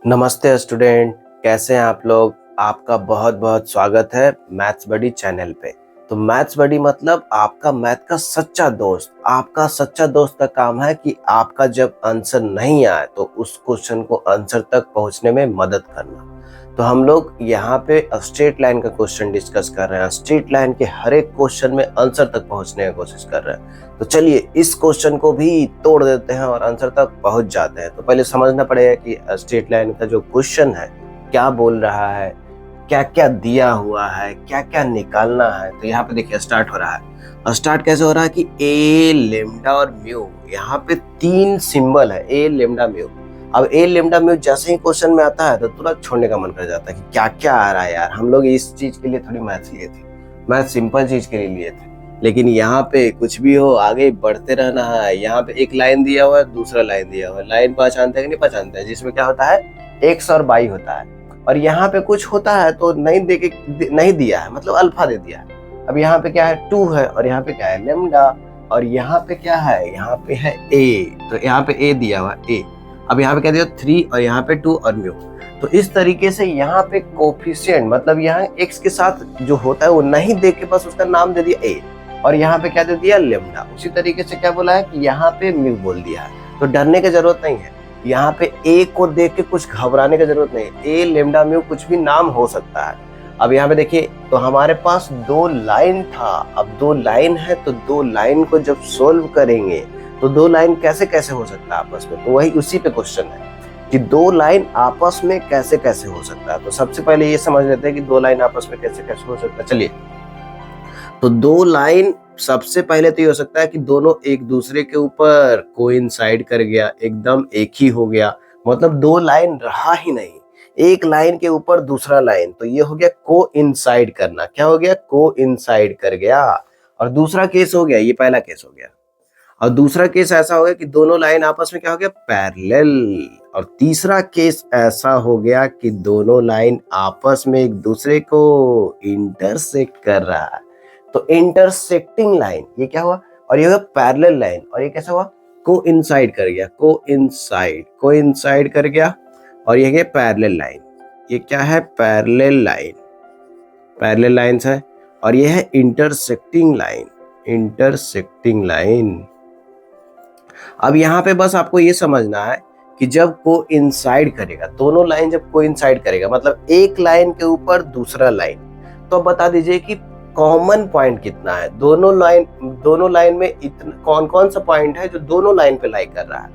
नमस्ते स्टूडेंट, कैसे हैं आप लोग। आपका बहुत बहुत स्वागत है मैथ्स बडी चैनल पे। तो मैथ्स बडी मतलब आपका मैथ का सच्चा दोस्त। आपका सच्चा दोस्त का काम है कि आपका जब आंसर नहीं आए तो उस क्वेश्चन को आंसर तक पहुंचने में मदद करना। तो हम लोग यहाँ पे स्ट्रेट लाइन का क्वेश्चन डिस्कस कर रहे हैं। स्ट्रेट लाइन के हर एक क्वेश्चन में आंसर तक पहुंचने की कोशिश कर रहे हैं। तो चलिए इस क्वेश्चन को भी तोड़ देते हैं और आंसर तक पहुंच जाते हैं। तो पहले समझना पड़ेगा कि स्ट्रेट लाइन का जो क्वेश्चन है क्या बोल रहा है, क्या क्या दिया हुआ है, क्या क्या निकालना है। तो यहाँ पे देखिए स्टार्ट हो रहा है। स्टार्ट कैसे हो रहा है कि ए लेमडा और म्यू, यहाँ पे तीन सिंबल है ए लेमडा म्यू। अब ए लेमडा म्यू जैसे ही क्वेश्चन में आता है तो तुरंत छोड़ने का मन कर जाता है कि क्या क्या आ रहा है यार। हम लोग इस चीज के लिए थोड़ी मैथ लिए थे, मैथ सिंपल चीज के लिए लिए थे, लेकिन यहाँ पे कुछ भी हो आगे बढ़ते रहना है। यहाँ पे एक लाइन दिया हुआ है, दूसरा लाइन दिया हुआ है। लाइन पहचानते हैं कि नहीं पहचानते हैं, जिसमें क्या होता है एक्स और वाई होता है। और यहाँ पे कुछ होता है तो नहीं दिया है, मतलब अल्फा दे दिया है। अब यहाँ पे क्या है 2 है और यहाँ पे क्या है लेमडा, और यहाँ पे क्या है, यहाँ पे है ए, तो यहाँ पे ए दिया हुआ ए। अब यहाँ पे क्या दिया 3 और यहाँ पे 2 और म्यू। तो इस तरीके से यहाँ पे कोफिशिएंट मतलब यहाँ x के साथ जो होता है वो नहीं दे के बस उसका नाम दे दिया a, और यहाँ पे क्या दे दिया लेमडा। उसी तरीके से क्या बोला है कि यहाँ पे म्यू बोल दिया है। तो डरने की जरूरत नहीं है, यहाँ पे a को देख के कुछ घबराने की जरूरत नहीं है। a लेमडा म्यू कुछ भी नाम हो सकता है। अब यहाँ पे देखिए तो हमारे पास 2 लाइन था। अब 2 लाइन है तो 2 लाइन को जब सोल्व करेंगे तो 2 लाइन कैसे कैसे हो सकता है आपस में, तो वही उसी पे क्वेश्चन है कि 2 लाइन आपस में कैसे कैसे हो सकता है। तो सबसे पहले ये समझ लेते हैं कि 2 लाइन आपस में कैसे कैसे हो सकता है। चलिए, तो 2 लाइन सबसे पहले तो ये हो सकता है कि दोनों एक दूसरे के ऊपर कोइंसाइड कर गया, एकदम एक ही हो गया, मतलब 2 लाइन रहा ही नहीं, एक लाइन के ऊपर दूसरा लाइन। तो ये हो गया कोइंसाइड करना। क्या हो गया, कोइंसाइड कर गया। और दूसरा केस हो गया, ये पहला केस हो गया। और दूसरा केस ऐसा हो गया कि दोनों लाइन आपस में क्या हो गया पैरेलल। और तीसरा केस ऐसा हो गया कि दोनों लाइन आपस में एक दूसरे को इंटरसेक्ट कर रहा है। तो इंटरसेक्टिंग लाइन ये क्या हुआ, और ये हुआ पैरेलल लाइन। और ये कैसा हुआ, कोइंसाइड कर गया, कोइंसाइड कर गया। और ये है पैरेलल लाइन, ये क्या है पैरेलल लाइन, पैरेलल लाइंस है। और ये है इंटरसेक्टिंग लाइन, इंटरसेक्टिंग लाइन। अब यहाँ पे बस आपको ये समझना है कि जब कोइंसाइड करेगा, दोनों लाइन जब कोइंसाइड करेगा मतलब एक लाइन के ऊपर दूसरा लाइन, तो बता दीजिए कि कॉमन पॉइंट कितना है। दोनों लाइन में इतना कौन कौन सा पॉइंट है जो दोनों लाइन पे लाई कर रहा है,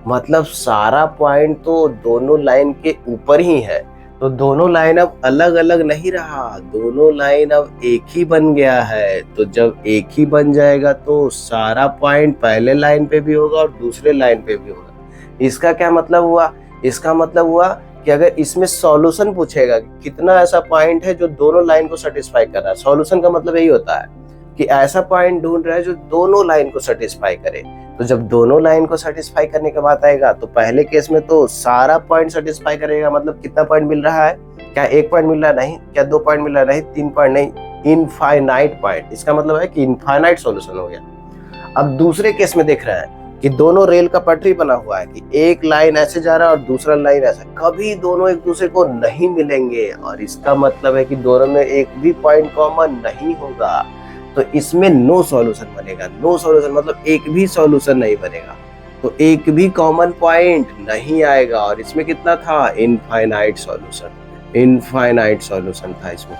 मतलब सारा पॉइंट तो दोनों लाइन के ऊपर ही है। तो दोनों लाइन अब अलग अलग नहीं रहा, दोनों लाइन अब एक ही बन गया है। तो जब एक ही बन जाएगा तो सारा पॉइंट पहले लाइन पे भी होगा और दूसरे लाइन पे भी होगा। इसका क्या मतलब हुआ, इसका मतलब हुआ कि अगर इसमें सॉल्यूशन पूछेगा कि कितना ऐसा पॉइंट है जो दोनों लाइन को सेटिस्फाई कर रहा है, सॉल्यूशन का मतलब यही होता है कि ऐसा पॉइंट ढूंढ रहा है जो दोनों लाइन को सेटिस्फाई करे। तो जब दोनों लाइन को सेटिस्फाई करने के बाद आएगा तो पहले केस में तो सारा पॉइंट सेटिस्फाई करेगा, मतलब कितना पॉइंट मिल रहा है, क्या 1 पॉइंट मिल रहा है, नहीं, क्या 2 पॉइंट मिल रहा है, नहीं, 3 पॉइंट नहीं, इनफाइनाइट पॉइंट। इसका मतलब है कि इनफाइनाइट सॉल्यूशन हो गया। अब दूसरे केस में देख रहे हैं कि दोनों रेल का पटरी बना हुआ है कि एक लाइन ऐसे जा रहा है और दूसरा लाइन ऐसा, कभी दोनों एक दूसरे को नहीं मिलेंगे। और इसका मतलब है कि दोनों में एक भी पॉइंट कॉमन नहीं होगा। तो इसमें नो सॉल्यूशन बनेगा। नो सॉल्यूशन मतलब एक भी सॉल्यूशन नहीं बनेगा, तो एक भी कॉमन पॉइंट नहीं आएगा। और इसमें कितना था, इनफाइनाइट सॉल्यूशन, इनफाइनाइट सॉल्यूशन था इसमें।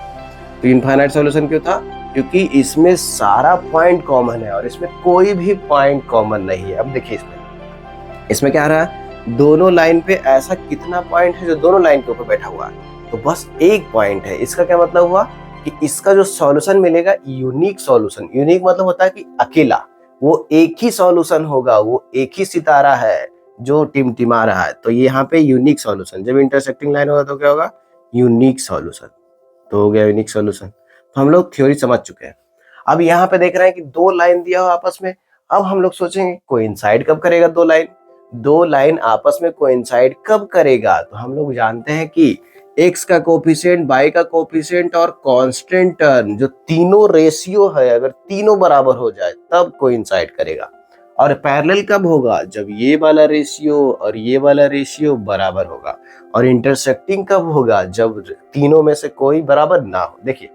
तो इनफाइनाइट सॉल्यूशन क्यों था, क्योंकि इसमें सारा पॉइंट कॉमन है और इसमें कोई भी पॉइंट कॉमन नहीं है। अब देखिए इसमें क्या आ रहा है, दोनों लाइन पे ऐसा कितना पॉइंट है जो दोनों लाइन के ऊपर बैठा हुआ है, तो बस एक पॉइंट है। इसका क्या मतलब हुआ कि इसका जो सॉल्यूशन मिलेगा यूनिक सॉल्यूशन। यूनिक मतलब होता है कि अकेला, वो एक ही सॉल्यूशन होगा, वो एक ही सितारा है जो टिमटिमा रहा है। तो यहाँ पे यूनिक सॉल्यूशन, जब इंटरसेक्टिंग लाइन होगा तो क्या होगा, यूनिक सॉल्यूशन। तो हो गया यूनिक सॉल्यूशन। तो हम लोग थ्योरी समझ चुके हैं। अब यहाँ पे देख रहे हैं कि 2 लाइन दिया हो आपस में। अब हम लोग सोचेंगे कोइंसाइड कब करेगा, 2 लाइन आपस में कोइंसाइड कब करेगा। तो हम लोग जानते हैं कि x का कोफिशिएंट, y का कोफिशिएंट और कांस्टेंट टर्म जो तीनों रेशियो है, अगर तीनों बराबर हो जाए तब कोइंसाइड करेगा। और पैरेलल कब होगा? जब ये वाला रेशियो और ये वाला रेशियो बराबर होगा। और इंटरसेक्टिंग कब होगा? जब तीनों में से कोई बराबर ना हो। देखिए,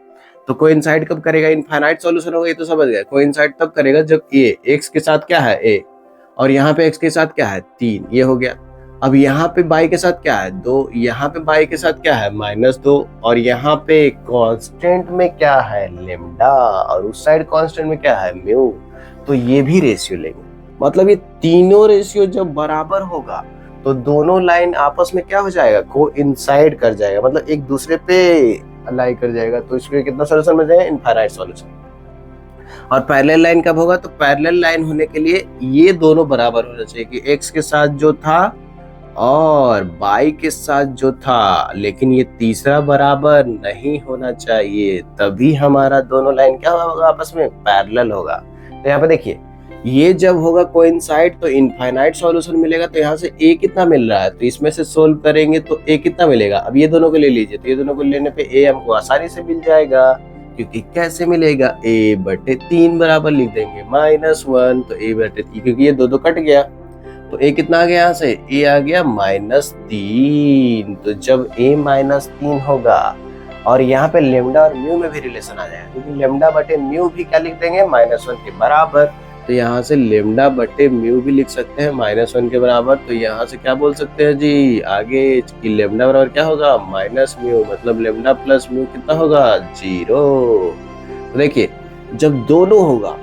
तो कोइंसाइड कब करेगा? इनफाइनाइट सॉल्यूशन होगा, ये तो समझ गए। कोइंसाइड तब करेगा जब ए एक्स के साथ क्या है? ए, और यहाँ पे एक्स के साथ क्या है? 3, ये हो गया। अब यहाँ पे बाई के साथ क्या है? 2, यहाँ पे बाई के साथ क्या है? -2, और यहाँ पे कांस्टेंट में क्या है? लेम्डा, और उस साइड कांस्टेंट में क्या है? म्यू। तो ये भी रेशियो लेंगे। मतलब ये तीनों रेशियो जब बराबर होगा तो दोनों लाइन आपस में क्या हो जाएगा? कोइंसाइड कर जाएगा, मतलब एक दूसरे पे अलाई कर जाएगा। तो इसके कितना सॉल्यूशन बन जाएगा? Infinite solution. और पैरेलल लाइन कब होगा? तो पैरेलल लाइन होने के लिए ये दोनों बराबर होना चाहिए कि एक्स के साथ जो था और बाई के साथ जो था, लेकिन ये तीसरा बराबर नहीं होना चाहिए, तभी हमारा दोनों लाइन क्या होगा? आपस में पैरेलल होगा। तो यहाँ पे देखिए, ये जब होगा कोइंसाइड तो इनफाइनाइट सॉल्यूशन मिलेगा। तो यहाँ से ए कितना मिल रहा है? तो इसमें से सोल्व करेंगे तो ए कितना मिलेगा? अब ये दोनों को ले लीजिए, तो ये दोनों को लेने पे ए हमको आसानी से मिल जाएगा। क्योंकि कैसे मिलेगा? a/3 बराबर लिख देंगे -1, तो a/3, क्योंकि ये दो कट गया तो a कितना आ गया? यहाँ से a आ गया -3। तो जब a -3 होगा, और यहाँ पे लेमडा और म्यू में भी रिलेशन आ जाएगा, क्योंकि लेमडा बटे म्यू भी क्या लिख देंगे? -1 के बराबर। तो यहाँ से लेमडा बटे म्यू भी लिख सकते हैं -1 के बराबर। तो यहाँ से क्या बोल सकते हैं जी आगे कि लेमडा बराबर क्या होगा? -म्यू, मतलब लेमडा प्लस म्यू कितना होगा? 0। तो देखिए, जब दोनों होगा,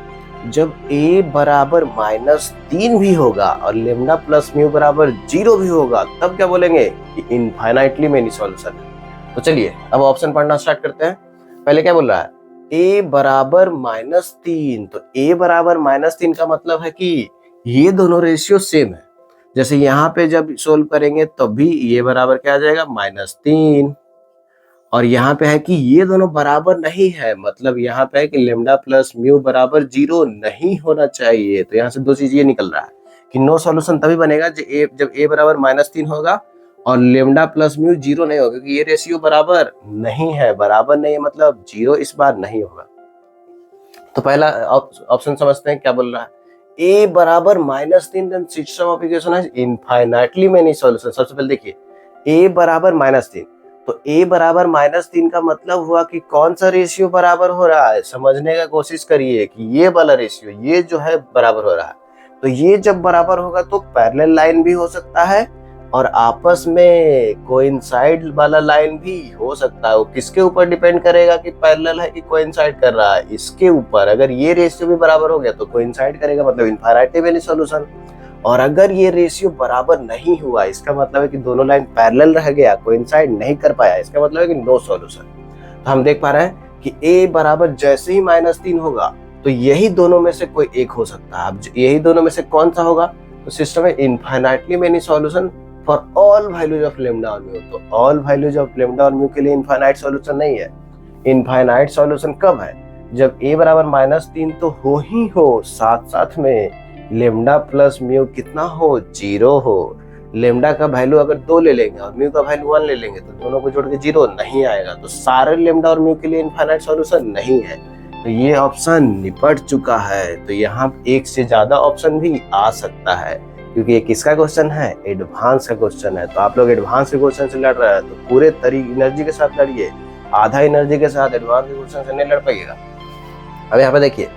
जब a बराबर -3 भी होगा और लेमडा प्लस म्यू बराबर 0 भी होगा, तब क्या बोलेंगे? कि इनफाइनाइटली मेनी सॉल्यूशन है। तो चलिए अब ऑप्शन पढ़ना स्टार्ट करते हैं। पहले क्या बोल रहा है? a बराबर -3, तो a बराबर -3 का मतलब है कि ये दोनों रेशियो सेम है। जैसे यहाँ पे जब सोल्व करेंगे तब भी ये बराबर क्या आ जाएगा? -3। और यहाँ पे है कि ये दोनों बराबर नहीं है, मतलब यहाँ पे है कि लेमडा प्लस म्यू बराबर 0 नहीं होना चाहिए। तो यहाँ से दो चीज ये निकल रहा है कि नो सॉल्यूशन तभी बनेगा जब a बराबर -3 होगा और लेमडा प्लस म्यू 0 नहीं होगा, क्योंकि ये रेशियो बराबर नहीं है। बराबर नहीं है मतलब 0 इस बार नहीं होगा। तो पहला ऑप्शन समझते हैं क्या बोल रहा है? a बराबर -3, देन सिस्टम ऑफ इक्वेशन है इनफाइनाइटली मेनी सॉल्यूशन। सबसे पहले देखिए, a बराबर -3, तो a बराबर -3 का मतलब हुआ कि कौन सा रेशियो बराबर हो रहा है? समझने का कोशिश करिए कि ये वाला रेशियो, ये जो है बराबर हो रहा है। तो ये जब बराबर होगा तो पैरेलल लाइन भी हो सकता है और आपस में कोइंसाइड वाला लाइन भी हो सकता है। वो किसके ऊपर डिपेंड करेगा कि पैरेलल है कि कोइंसाइड कर रहा है? इसके ऊपर। अगर ये रेशियो भी बराबर हो गया तो कोइंसाइड करेगा, मतलब इनफाइनाइटली मेनी सॉल्यूशन। और अगर ये रेशियो बराबर नहीं हुआ, इसका मतलब है कि दोनों लाइन पैरेलल रह गया, कोइंसाइड नहीं कर पाया, इसका मतलब है कि नो सॉल्यूशन। तो हम देख पा रहे हैं कि a बराबर जैसे ही -3 होगा तो यही दोनों में से कोई एक हो सकता है। अब यही दोनों में से कौन सा होगा? तो सिस्टम है infinitely many solution for all values of lambda और म्यू। तो ऑल वैल्यूज ऑफ लेमडा और म्यू के लिए इनफाइनाइट सॉल्यूशन नहीं है। इनफाइनाइट सॉल्यूशन कब है? जब a बराबर -3 तो हो ही हो, साथ साथ में लेमडा प्लस म्यू कितना हो? 0 हो। लेमडा का वैल्यू अगर 2 ले लेंगे और म्यू का वैल्यू 1 ले लेंगे तो दोनों को जोड़ के 0 नहीं आएगा। तो सारे लेमडा और म्यू के लिए इनफाइनाइट सॉल्यूशन नहीं है। तो ये ऑप्शन निपट चुका है। तो यहाँ एक से ज्यादा ऑप्शन भी आ सकता है, क्योंकि ये किसका क्वेश्चन है? एडवांस का क्वेश्चन है। तो आप लोग एडवांस के क्वेश्चन से लड़ रहे हैं तो पूरे एनर्जी के साथ लड़िए, आधा एनर्जी के साथ एडवांस के क्वेश्चन से नहीं लड़ पाइएगा। अब यहाँ पे देखिए,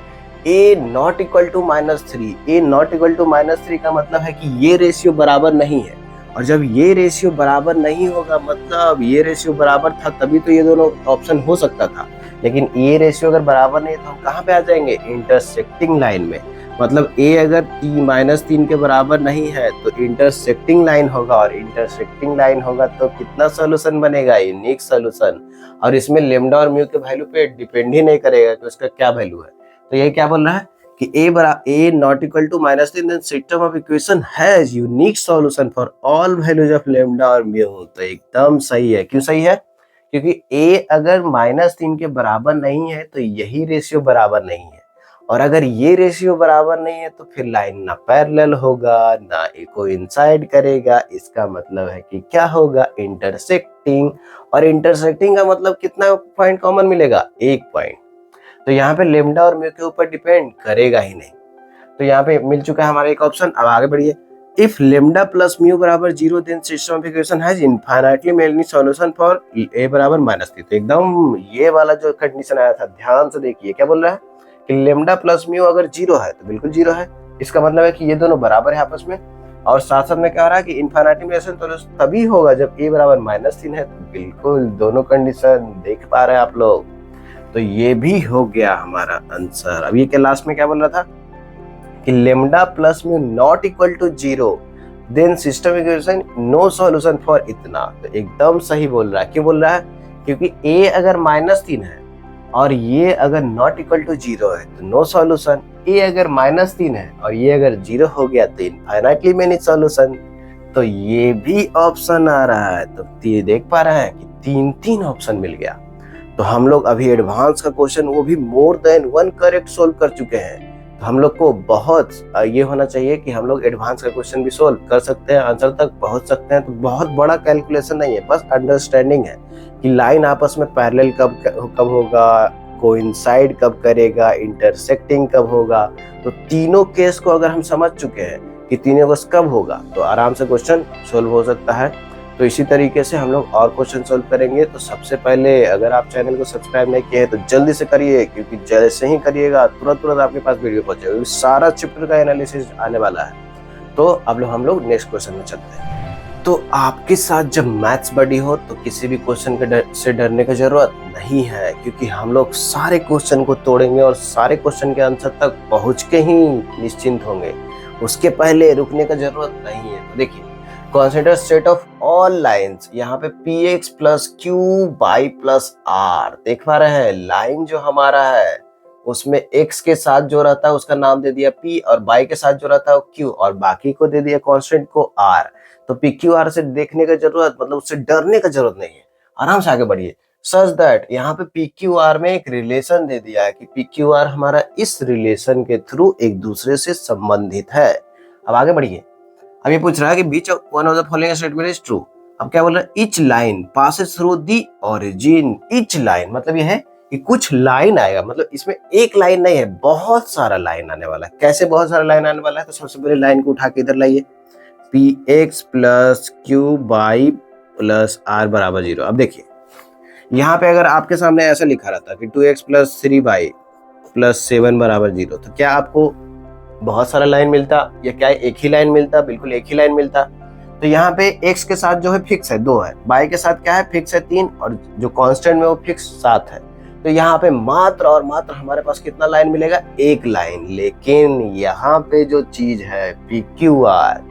a not equal to -3, a not equal to -3 का मतलब है कि ये रेशियो बराबर नहीं है। और जब ये रेशियो बराबर नहीं होगा, मतलब ये रेशियो बराबर था तभी तो ये दोनों ऑप्शन हो सकता था। लेकिन ये रेशियो अगर बराबर नहीं है तो हम कहाँ पे आ जाएंगे? इंटरसेक्टिंग लाइन में। मतलब a अगर -3 के बराबर नहीं है तो इंटरसेक्टिंग लाइन होगा, और इंटरसेक्टिंग लाइन होगा तो कितना सोल्यूशन बनेगा? Unique solution. और इसमें लेमडा और म्यू के वैल्यू पे डिपेंड ही नहीं करेगा कि उसका क्या वैल्यू है। तो ये क्या बोल रहा है कि a not equal to -3, then system of equation has unique solution for all values of lambda और म्यू। तो एकदम सही है। क्यों सही है? क्योंकि a अगर -3 के बराबर नहीं है तो यही रेशियो बराबर नहीं है, और अगर ये रेशियो बराबर नहीं है तो फिर लाइन ना पैरेलल होगा ना कोइंसाइड करेगा। इसका मतलब है कि क्या होगा? इंटरसेक्टिंग। और इंटरसेक्टिंग का मतलब कितना पॉइंट कॉमन मिलेगा? 1 पॉइंट। तो यहाँ पे लेमडा और म्यू के ऊपर डिपेंड करेगा ही नहीं। तो यहाँ पे मिल चुका है हमारा एक ऑप्शन। अब आगे बढ़िए। इफ लेमडा प्लस म्यू बराबर 0 then system of equation has infinitely many solution for A बराबर -3। तो एकदम ये वाला जो कंडीशन आया था, ध्यान से देखिए क्या बोल रहा है कि लेमडा प्लस म्यू अगर 0 है तो बिल्कुल 0 है। इसका मतलब है कि ये दोनों बराबर है आपस में। और साथ साथ में क्या हो रहा है कि इनफाइनाइटली मेनी सॉल्यूशन तभी होगा जब ए बराबर -3 है। तो बिल्कुल दोनों कंडीशन देख पा रहे हैं आप लोग। तो ये भी हो गया हमारा आंसर। अब ये के लास्ट में क्या बोल रहा था कि lambda plus mu not equal to 0 then system equation no solution for इतना। तो एकदम सही बोल रहा है। क्यों बोल रहा है? क्योंकि a अगर -3 है और ये अगर नॉट इक्वल टू 0 है तो नो सॉल्यूशन। a अगर -3 है और ये अगर 0 हो गया तो इनफाइनाइटली मेनी सॉल्यूशन। तो ये भी ऑप्शन आ रहा है। तो ये देख पा रहे हैं कि 3 ऑप्शन मिल गया। तो हम लोग अभी एडवांस का क्वेश्चन वो भी मोर देन 1 करेक्ट सोल्व कर चुके हैं। तो हम लोग को बहुत ये होना चाहिए कि हम लोग एडवांस का क्वेश्चन भी सोल्व कर सकते हैं, आंसर तक पहुंच सकते हैं। तो बहुत बड़ा कैलकुलेशन नहीं है, बस अंडरस्टैंडिंग है कि लाइन आपस में पैरेलल कब होगा, कोइंसाइड कब करेगा, इंटरसेक्टिंग कब होगा। तो तीनों केस को अगर हम समझ चुके हैं कि तीनों केस कब होगा तो आराम से क्वेश्चन सोल्व हो सकता है। तो इसी तरीके से हम लोग और क्वेश्चन सोल्व करेंगे। तो सबसे पहले अगर आप चैनल को सब्सक्राइब नहीं किए हैं तो जल्दी से करिए, क्योंकि जैसे ही करिएगा तुरंत आपके पास वीडियो पहुंचेगा। सारा चैप्टर का एनालिसिस आने वाला है। तो अब हम लोग नेक्स्ट क्वेश्चन में चलते हैं। तो आपके साथ जब मैथ्स बडी हो तो किसी भी क्वेश्चन के से डरने की जरूरत नहीं है, क्योंकि हम लोग सारे क्वेश्चन को तोड़ेंगे और सारे क्वेश्चन के आंसर तक पहुंच के ही निश्चिंत होंगे। उसके पहले रुकने का जरूरत नहीं है। तो देखिए, consider set of all lines. यहाँ पे px plus Q Y plus R देख पा रहे हैं। लाइन जो हमारा है उसमें x के साथ जो रहता है उसका नाम दे दिया p, और y के साथ जो रहता है वो q, और बाकी को दे दिया कांस्टेंट को r। तो पी क्यू आर से देखने का जरूरत, मतलब उससे डरने का जरूरत नहीं है। आराम से आगे बढ़िए। सच दैट यहाँ पे पी क्यू आर में एक रिलेशन दे दिया है कि पी क्यू आर हमारा इस रिलेशन के थ्रू एक दूसरे से संबंधित है। अब आगे बढ़िए। अब ये पूछ रहा है कि which of one of the following statement is true. अब क्या बोल रहा है? Each line passes through the origin. Each line मतलब ये है कि कुछ लाइन आएगा, मतलब इसमें एक लाइन नहीं है, बहुत सारा लाइन आने वाला है। कैसे बहुत सारा लाइन आने वाला है? तो सबसे पहले लाइन को उठा के इधर लाइए। P X plus Q Y plus R बराबर 0। अब देखिए यहाँ पे अगर आपके सामने ऐसा लिखा रहता कि 2x प्लस 3 बाई प्लस 7 बराबर 0, तो क्या आपको बहुत सारा लाइन मिलता या क्या एक ही लाइन मिलता? बिल्कुल एक ही लाइन मिलता। तो यहाँ पे x के साथ जो है फिक्स है 2 है, y के साथ क्या है फिक्स है 3, और जो कांस्टेंट में वो फिक्स 7 है। तो यहाँ पे मात्र और मात्र हमारे पास कितना लाइन मिलेगा? एक लाइन। लेकिन यहाँ पे जो चीज है पी क्यू आर,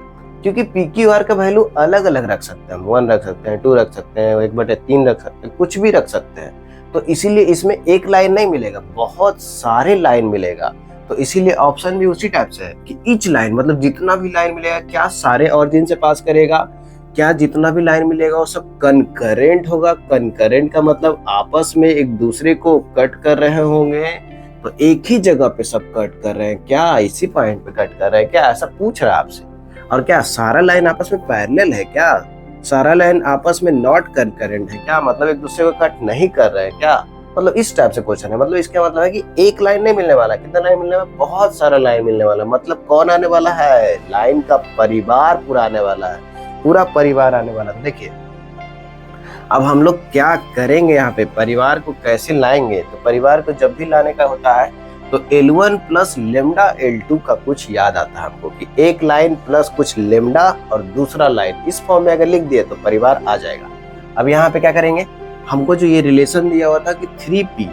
क्योंकि पी क्यू आर का वैल्यू अलग अलग रख सकते हैं, 1 रख सकते हैं, 2 रख सकते हैं, 1/3 रख सकते हैं, कुछ भी रख सकते हैं। तो इसीलिए इसमें एक लाइन नहीं मिलेगा, बहुत सारे लाइन मिलेगा। तो इसीलिए ऑप्शन भी उसी टाइप से है कि ईच लाइन, मतलब जितना भी लाइन मिलेगा क्या सारे ऑरिजिन से पास करेगा, क्या जितना भी लाइन मिलेगा वो सब कनकरेंट होगा। कनकरेंट का मतलब आपस में एक दूसरे को कट कर रहे होंगे। तो एक ही जगह पे सब कट कर रहे हैं क्या? इसी पॉइंट पे कट कर रहे हैं क्या? ऐसा पूछ रहा है आपसे। और क्या सारा लाइन आपस में पैरेलल है क्या? सारा लाइन आपस में नॉट कनकरेंट है क्या? मतलब एक दूसरे को कट नहीं कर रहे हैं क्या? मतलब इस टाइप से क्वेश्चन है। मतलब इसका मतलब है कि एक लाइन नहीं मिलने वाला। कितना लाइन मिलने वाला? बहुत सारा लाइन मिलने वाला। मतलब कौन आने वाला है? लाइन का परिवार पूरा आने वाला है, पूरा परिवार आने वाला है। देखिए अब हम लोग क्या करेंगे, यहाँ पे परिवार को कैसे लाएंगे? तो परिवार को जब भी लाने का होता है तो L1 प्लस लेमडा L2 का कुछ याद आता है हमको कि एक लाइन प्लस कुछ लेमडा और दूसरा लाइन, इस फॉर्म में अगर लिख दिए तो परिवार आ जाएगा। अब यहाँ पे क्या करेंगे? हमको जो ये रिलेशन दिया हुआ था कि 3p,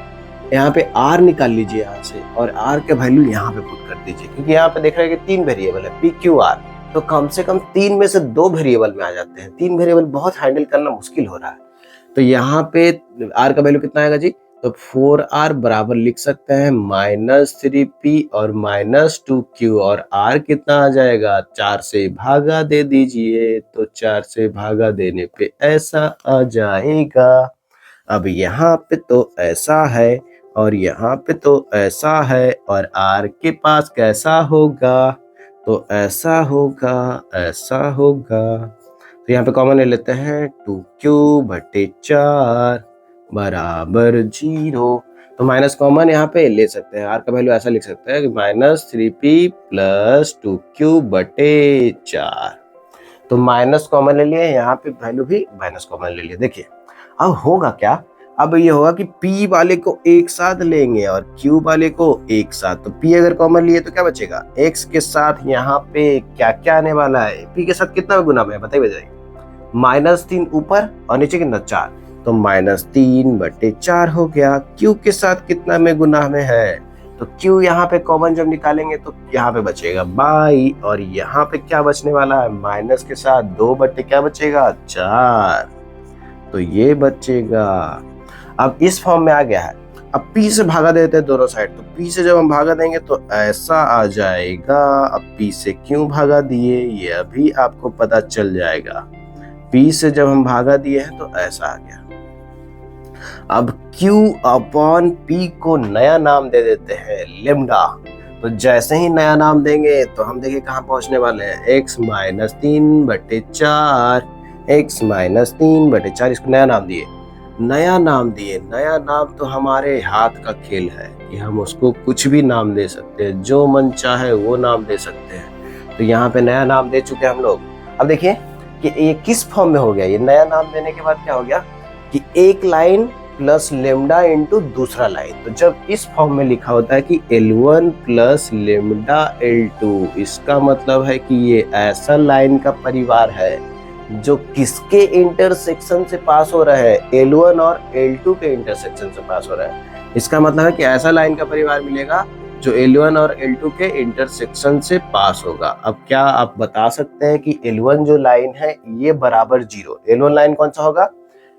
यहाँ पे r निकाल लीजिए यहाँ से, और r के वैल्यू यहाँ पे पुट कर दीजिए, क्योंकि यहाँ पे देख रहे हैं कि 3 वेरिएबल है p q r। तो कम से कम 3 में से 2 वेरिएबल में आ जाते हैं। 3 वेरिएबल बहुत हैंडल करना मुश्किल हो रहा है। तो यहाँ पे r का वैल्यू कितना आएगा जी? तो 4r बराबर लिख सकते हैं -3p और -2q, और r कितना आ जाएगा? 4 से भागा दे दीजिए, तो 4 से भागा देने पे ऐसा आ जाएगा। अब यहाँ पे तो ऐसा है और यहाँ पे तो ऐसा है, और r के पास कैसा होगा? तो ऐसा होगा, ऐसा होगा। तो यहाँ पे कॉमन ले लेते हैं, 2q/4 बराबर 0। तो माइनस कॉमन यहाँ पे ले सकते हैं, आर का वैल्यू ऐसा लिख सकते हैं कि -3p + 2q बटे 4। तो माइनस कॉमन ले लिए, यहाँ पे वैल्यू भी माइनस कॉमन ले लिए। देखिए अब होगा क्या, अब ये होगा कि p वाले को एक साथ लेंगे और q वाले को एक साथ। तो p अगर कॉमन लिए तो क्या बचेगा, x के साथ यहाँ पे क्या क्या आने वाला है, p के साथ कितना गुना में बताइए। -3 ऊपर और नीचे कितना 4, तो -3 बटे 4 हो गया। q के साथ कितना में गुना में है, तो q यहाँ पे कॉमन जब निकालेंगे तो यहाँ पे बचेगा 22 और यहाँ पे क्या बचने वाला है, माइनस के साथ 2 बटे क्या बचेगा 4, तो ये बचेगा। अब इस फॉर्म में आ गया है। अब p से भागा देते हैं दोनों साइड, तो p से जब हम भागा देंगे तो ऐसा आ जाएगा। अब p से क्यों भागा दिए ये अभी आपको पता चल जाएगा। p से जब हम भागा दिए हैं तो ऐसा आ गया। अब q/p को नया नाम दे देते हैं लेम्डा। तो जैसे ही नया नाम देंगे तो हम देखिए कहाँ पहुंचने वाले हैं, x - 3 बटे 4, x - 3 बटे 4। इसको नया नाम दिए, नया नाम तो हमारे हाथ का खेल है कि हम उसको कुछ भी नाम दे सकते हैं, जो मन चाहे वो नाम दे सकते हैं। तो यहाँ पे नया नाम दे चुके हैं हम लोग। अब देखिए कि ये किस फॉर्म में हो गया, ये नया नाम देने के बाद क्या हो गया कि एक लाइन प्लस लेम्डा इंटू दूसरा लाइन। तो जब इस फॉर्म में लिखा होता है कि L1 प्लस लेम्डा L2, इसका मतलब है कि ये ऐसा लाइन का परिवार है जो किसके इंटरसेक्शन से पास हो रहा है, L1 और L2 के इंटरसेक्शन से पास हो रहा है। इसका मतलब है कि ऐसा लाइन का परिवार मिलेगा जो L1 और L2 के इंटरसेक्शन से पास होगा। अब क्या आप बता सकते हैं कि L1 जो लाइन है ये बराबर 0, L1 लाइन कौन सा होगा,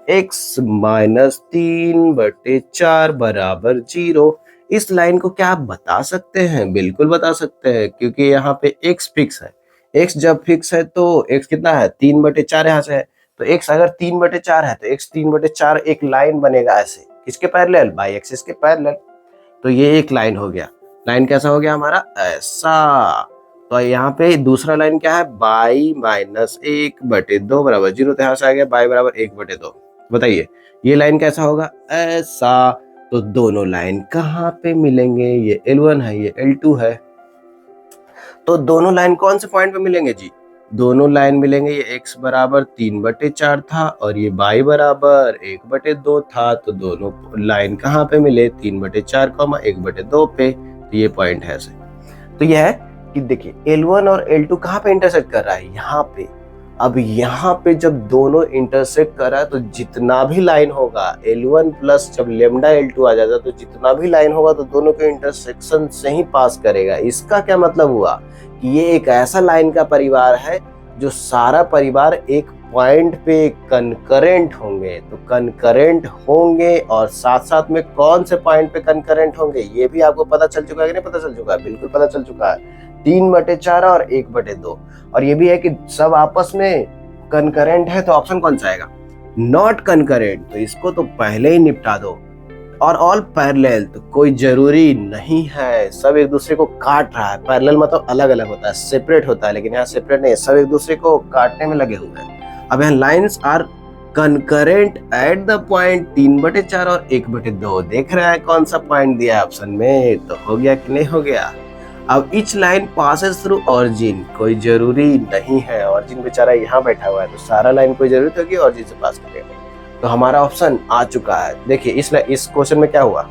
x - 3 बटे 4 बराबर 0। इस लाइन को क्या आप बता सकते हैं, बिल्कुल बता सकते हैं, क्योंकि यहाँ पे x फिक्स है। x जब फिक्स है तो x कितना है, 3 बटे 4 यहाँ से है। तो x अगर 3 बटे 4 है तो x 3 बटे 4 एक लाइन बनेगा ऐसे, किसके पैरेलल, बाई एक्सिस के पैरेलल। तो ये एक लाइन हो गया। लाइन कैसा हो गया हमारा, ऐसा। तो यहाँ पे दूसरा लाइन क्या है, बाई -1 बटे 2 बराबर 0। तो यहाँ से आ गया बाई बराबर 1 बटे 2। बताइए ये लाइन कैसा होगा, ऐसा। तो दोनों लाइन कहाँ पे मिलेंगे, ये L1 है ये L2 है। तो दोनों लाइन कौन से पॉइंट पे मिलेंगे जी, दोनों लाइन मिलेंगे, ये x बराबर 3 बटे 4 था और ये y बराबर 1 बटे 2 था। तो दोनों लाइन कहाँ पे मिले, 3 बटे 4 1 बटे 2 पे। तो ये पॉइंट है ऐसे। तो ये है कि देखिए L1 और L2 कहाँ पे इंटरसेक्ट कर रहा है, यहाँ पे। अब यहाँ पे जब दोनों इंटरसेक्ट कर रहा है तो जितना भी लाइन होगा L1 प्लस जब लेम्डा L2 आ जाता है तो जितना भी लाइन होगा तो दोनों के इंटरसेक्शन से ही पास करेगा। इसका क्या मतलब हुआ कि ये एक ऐसा लाइन का परिवार है जो सारा परिवार एक पॉइंट पे कंकरेंट होंगे। तो कंकरेंट होंगे और साथ साथ में कौन से पॉइंट पे कंकरेंट होंगे ये भी आपको पता चल चुका है कि नहीं पता चल चुका है, बिल्कुल पता चल चुका है। 3 बटे 4 और 1 बटे 2। और ये भी है कि सब आपस में कंकरेंट है, तो ऑप्शन कौन सा आएगा, नॉट कंकरेंट। तो इसको तो पहले ही निपटा दो। और ऑल पैरेलल, तो कोई जरूरी नहीं है, सब एक दूसरे को काट रहा है। पैरेलल मतलब अलग अलग होता है, सेपरेट होता है, लेकिन यहाँ सेपरेट नहीं है, सब एक दूसरे को काटने में लगे हुए हैं। अब यहाँ lines are concurrent at the point 3 बटे 4 और 1 बटे 2। देख रहा है कौन सा पॉइंट दिया है ऑप्शन में, तो हो गया कि नहीं हो गया। अब etch line passes through origin, कोई जरूरी नहीं है, ऑरिजिन बेचारा यहाँ बैठा हुआ है, तो सारा लाइन कोई जरूरत होगी ऑरिजिन से पास करेगा। तो हमारा ऑप्शन आ चुका है। देखिए इस क्वेश्चन में क्या हुआ,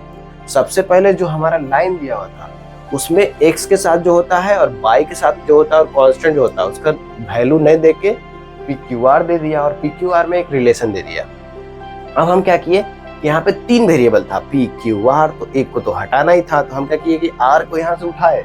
सबसे पहले जो हमारा लाइन दिया हुआ था उसमें x के साथ जो होता है और y के साथ जो होता है और कांस्टेंट जो होता है उसका वैल्यू नहीं देके PQR दे दिया और PQR में एक रिलेशन दे दिया। अब हम क्या किए, यहाँ पे 3 वेरिएबल था PQR, तो एक को तो हटाना ही था। तो हम क्या किए कि R को यहाँ से उठाए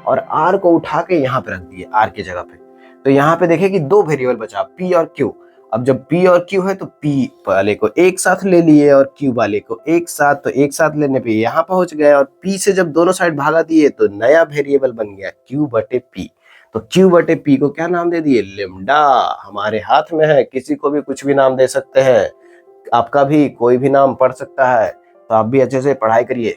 और R को उठा के यहाँ पे रख दिए R की जगह पे। तो यहाँ पे देखिए कि 2 वेरिएबल बचा, P और Q। अब जब P और Q है तो P वाले को एक साथ ले लिए और Q वाले को एक साथ, तो एक साथ लेने पे यहाँ पहुंच गए। और P से जब दोनों साइड भागा दिए तो नया वेरिएबल बन गया Q बटे P। तो Q बटे P को क्या नाम दे दिए, लेम्डा। हमारे हाथ में है, किसी को भी कुछ भी नाम दे सकते हैं, आपका भी कोई भी नाम पढ़ सकता है। तो आप भी अच्छे से पढ़ाई करिए।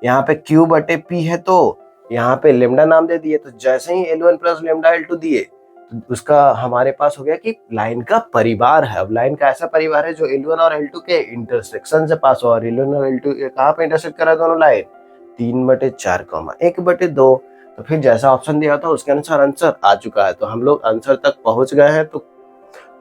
यहाँ पे Q बटे P है तो यहाँ पे लेम्डा नाम दे दिए। तो जैसे ही L1 प्लस लेम्डा L2 दिए तो उसका हमारे पास हो गया कि लाइन का परिवार है। अब लाइन का ऐसा परिवार है जो L1 और L2 के इंटरसेक्शन से पास हुआ, और L1 और L2 कहाँ पे इंटरसेक्ट करा दोनों लाइन, 3/4, 1/2। तो फिर जैसा ऑप्शन दिया था उसके अनुसार आंसर आ चुका है। तो हम लोग आंसर तक पहुंच गए हैं। तो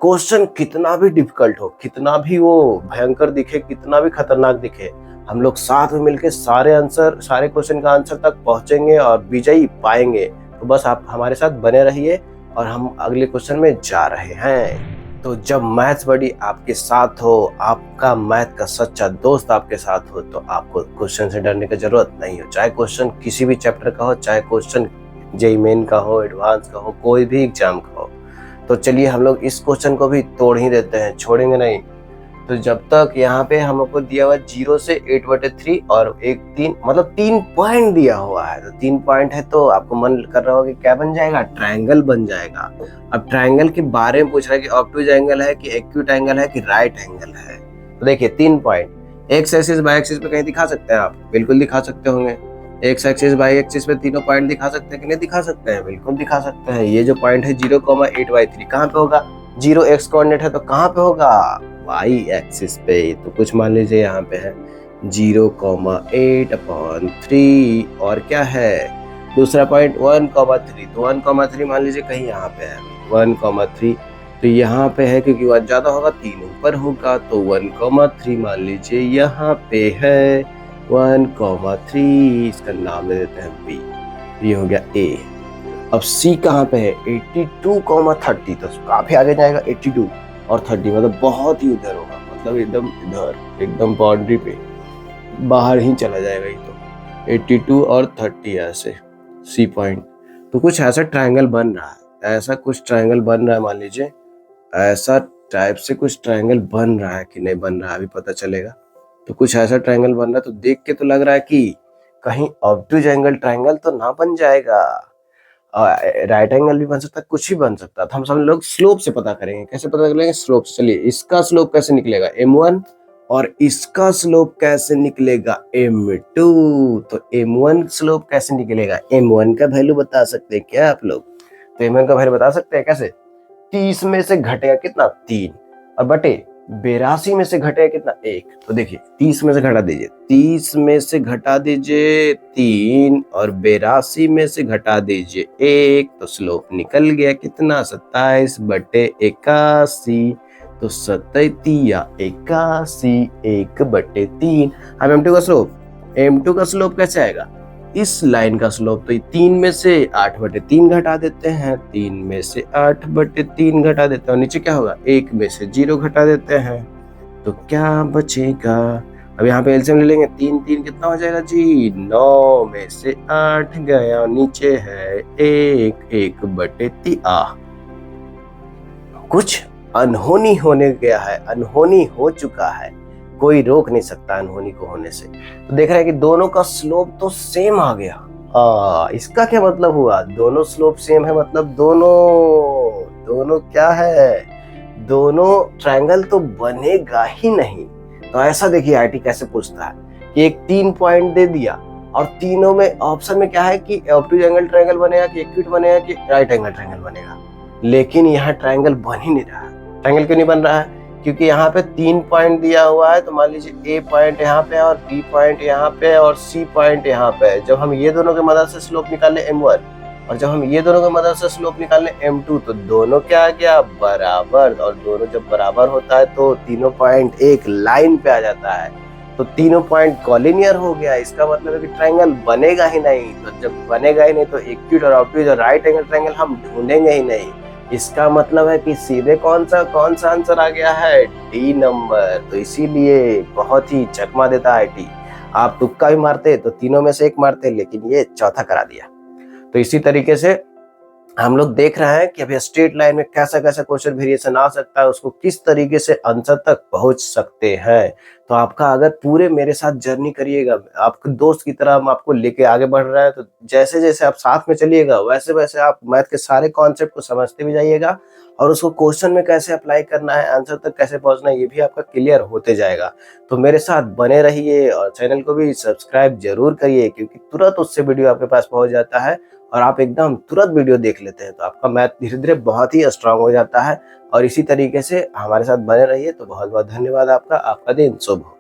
क्वेश्चन कितना भी डिफिकल्ट हो, कितना भी वो भयंकर दिखे, कितना भी खतरनाक दिखे, हम लोग साथ में मिलकर सारे क्वेश्चन का आंसर तक पहुंचेंगे और विजयी पाएंगे। तो बस आप हमारे साथ बने रहिए और हम अगले क्वेश्चन में जा रहे हैं। तो जब मैथ्स बडी आपके साथ हो, आपका मैथ का सच्चा दोस्त आपके साथ हो, तो आपको क्वेश्चन से डरने की जरूरत नहीं हो। चाहे क्वेश्चन किसी भी चैप्टर का हो, चाहे क्वेश्चन जेईई मेन का हो, एडवांस का हो, कोई भी एग्जाम का हो। तो चलिए हम लोग इस क्वेश्चन को भी तोड़ ही देते हैं, छोड़ेंगे नहीं। तो जब तक यहाँ पे हमको दिया हुआ 0 से 8/3 और 3 मतलब 3 पॉइंट दिया हुआ है। तो 3 पॉइंट है तो आपको मन कर रहा होगा कि क्या बन जाएगा, ट्रायंगल बन जाएगा। अब ट्रायंगल के बारे में पूछ रहा है कि ऑब्टयूज एंगल है कि एक्यूट एंगल है कि राइट एंगल है। तो देखिए 3 point X axis Y axis पे कहीं दिखा सकते हैं आप? बिल्कुल दिखा सकते होंगे। एक्स एक्सिस बाय एक्सिस पे तीनों पॉइंट दिखा सकते हैं कि नहीं दिखा सकते हैं? बिल्कुल दिखा सकते हैं। ये जो पॉइंट है 0,8/3 कहाँ पे होगा? 0 एक्स कोऑर्डिनेट है तो कहाँ पे होगा? वाई एक्सिस पे। तो कुछ मान लीजिए यहाँ पे है 0,8/3 और क्या है दूसरा पॉइंट 1,3। तो 1,3 मान लीजिए कहीं यहाँ पे है 1,3। तो यहाँ पे है क्योंकि 1 ज्यादा होगा 3 ऊपर होगा, तो 1,3 मान लीजिए यहाँ पे है 1,3। इसका नाम दे देते हैं बी। ये हो गया ए। अब सी कहाँ पे है? 82,30। तो काफी आगे जाएगा 82 और 30, मतलब बहुत ही उधर होगा, मतलब एकदम इधर, एकदम बाउंड्री पे बाहर ही चला जाएगा। ये तो 82 और 30 ऐसे सी पॉइंट। तो कुछ ऐसा ट्रायंगल बन रहा है, ऐसा कुछ ट्रायंगल बन रहा है। मान लीजिए ऐसा टाइप से कुछ ट्रायंगल बन रहा है कि नहीं बन रहा है अभी पता चलेगा। तो कुछ ऐसा ट्रायंगल बन रहा है, तो देख के तो लग रहा है कि कहीं ऑब्टयूज एंगल ट्रायंगल तो ना बन जाएगा। राइट एंगल भी बन सकता है, कुछ भी बन सकता है। तो हम लोग स्लोप से पता करेंगे। कैसे पता करेंगे? स्लोप से। चलिए इसका स्लोप कैसे निकलेगा? m1, और इसका स्लोप कैसे निकलेगा? m2। तो m1 स्लोप कैसे निकलेगा? m1 का वैल्यू बता सकते हैं क्या आप लोग? तो m1 का वैल्यू बता सकते हैं कैसे? 30 में से घटेगा कितना? 3 और बटे 82 में से घटेगा कितना? 1। तो देखिए 30 में से घटा दीजिए, 30 में से घटा दीजिए 3 और 82 में से घटा दीजिए 1। तो स्लोप निकल गया कितना? 27/81। तो 37 या 81 1/3। अब m2 का स्लोप, m2 का स्लोप कैसे आएगा? इस लाइन का स्लोप तो 3 में से 8/3 घटा देते हैं, 3 में से 8/3 घटा देते हैं, और नीचे क्या होगा? 1 में से 0 घटा देते हैं। तो क्या बचेगा? अब यहाँ पे एलसीएम ले लेंगे, 3 3 कितना हो जाएगा जी? 9 में से 8 गया, नीचे है 1/3। कुछ अनहोनी होने गया है, अनहोनी हो चुका है, कोई रोक नहीं सकता अनहोनी को होने से। तो देख रहे हैं कि दोनों का स्लोप तो सेम आ गया। इसका क्या मतलब हुआ? दोनों स्लोप सेम है, मतलब दोनों क्या है? दोनों ट्रायंगल तो बनेगा ही नहीं। तो ऐसा देखिए आईटी कैसे पूछता है कि एक 3 पॉइंट दे दिया और तीनों में ऑप्शन में क्या है कि ऑब्टयूज एंगल ट्रायंगल बनेगा कि एक्यूट बनेगा कि राइट एंगल ट्रायंगल बनेगा, लेकिन यहाँ ट्रायंगल बन ही नहीं रहा है। ट्रायंगल क्यों नहीं बन रहा है? क्योंकि यहाँ पे 3 पॉइंट दिया हुआ है। तो मान लीजिए ए पॉइंट यहाँ पे और बी पॉइंट यहाँ पे और सी पॉइंट यहाँ पे। जब हम ये दोनों के मदद से स्लोप निकाले m1 और जब हम ये दोनों के मदद से स्लोप निकाले m2, तो दोनों क्या आ गया? बराबर। और दोनों जब बराबर होता है तो तीनों पॉइंट एक लाइन पे आ जाता है, तो तीनों पॉइंट कॉलिनियर हो गया। इसका मतलब है कि ट्रायंगल बनेगा ही नहीं। तो जब बनेगा ही नहीं तो एक्यूट और ऑब्टयूज और राइट एंगल ट्रायंगल हम ढूंढेंगे ही नहीं। इसका मतलब है कि सीधे कौन सा आंसर आ गया है? D number. तो इसीलिए बहुत ही चकमा देता है आईटी। आप तुक्का भी मारते तो तीनों में से एक मारते, लेकिन ये चौथा करा दिया। तो इसी तरीके से हम लोग देख रहे हैं कि अभी स्ट्रेट लाइन में कैसा कैसा क्वेश्चन वेरिएशन आ सकता है, उसको किस तरीके से आंसर तक पहुंच सकते हैं। तो आपका अगर पूरे मेरे साथ जर्नी करिएगा, आपके दोस्त की तरह हम आपको लेके आगे बढ़ रहे हैं, तो जैसे जैसे आप साथ में चलिएगा वैसे वैसे आप मैथ के सारे कॉन्सेप्ट को समझते भी जाइएगा, और उसको क्वेश्चन में कैसे अप्लाई करना है, आंसर तक कैसे पहुंचना है, ये भी आपका क्लियर होते जाएगा। तो मेरे साथ बने रहिए और चैनल को भी सब्सक्राइब जरूर करिए, क्योंकि तुरंत उससे वीडियो आपके पास पहुंच जाता है और आप एकदम तुरंत वीडियो देख लेते हैं, तो आपका मैथ धीरे धीरे बहुत ही स्ट्रांग हो जाता है। और इसी तरीके से हमारे साथ बने रहिए। तो बहुत बहुत धन्यवाद आपका। आपका दिन शुभ हो।